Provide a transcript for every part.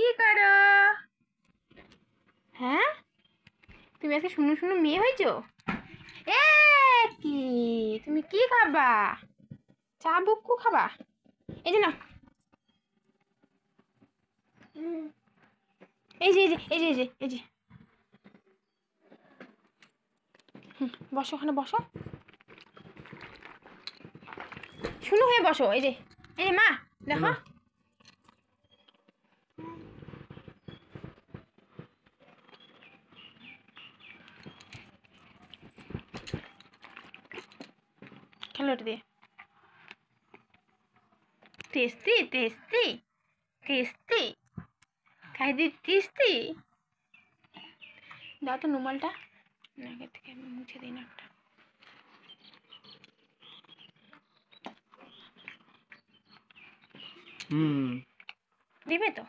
কি করো? হ্যাঁ, তুমি আজকে শুনো শুনো মেয়ে হয়েছো? এ কি, তুমি কি খাবা? চা বুক্কু খাবা? এই যে না, এই যে এই যে এই যে এই যে এই যে বসো, ওখানে বসো, শুনো হয়ে বসো। এই যে মা দেখো, খেলো এটা দিয়ে। টেস্টি টেস্টি টেস্টি, খাই দি টেস্টি। দাও তো নুমালটা, নাকের থেকে মুছে দিই নাকটা। দিবে তো?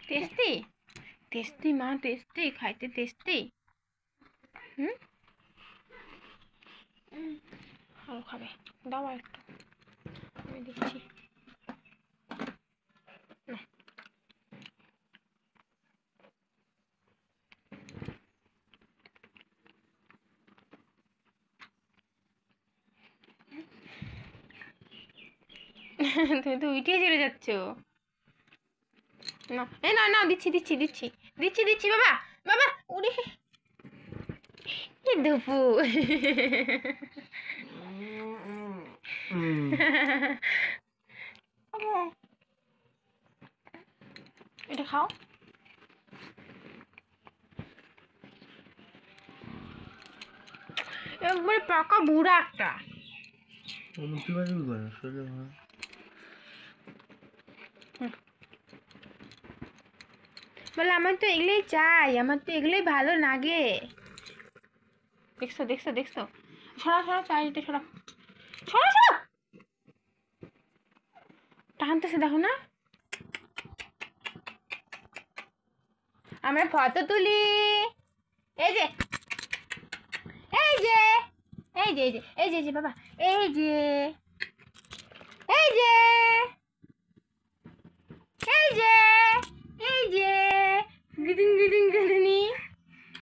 টেস্টি টেস্টি মা, টেস্টি, খাইতে টেস্টি। আরো খাবে, দাও আর একটু, আমি দিচ্ছি। তুমি তো উঠে চলে যাচ্ছ। না এই না না, দিচ্ছি দিচ্ছি দিচ্ছি দিচ্ছি দিচ্ছি বাবা, বাবা উড়ে কি দুপু। এটা খাও। একবারে পাকা বুড়া একটা। বলে আমার তো এগুলোই চাই, আমার তো এগুলোই ভালো লাগে। দেখছো দেখছো দেখছো, সরা সরা, চারিটা সরা সরা সরা, টানতেছে দেখো না। আমরা ফটো তুলি, এই যে এই যে এই যে এই যে এই যে এই যে বাবা, এই যে এই যে এই যে এই যে গিদিন গিদিন গিদিনি।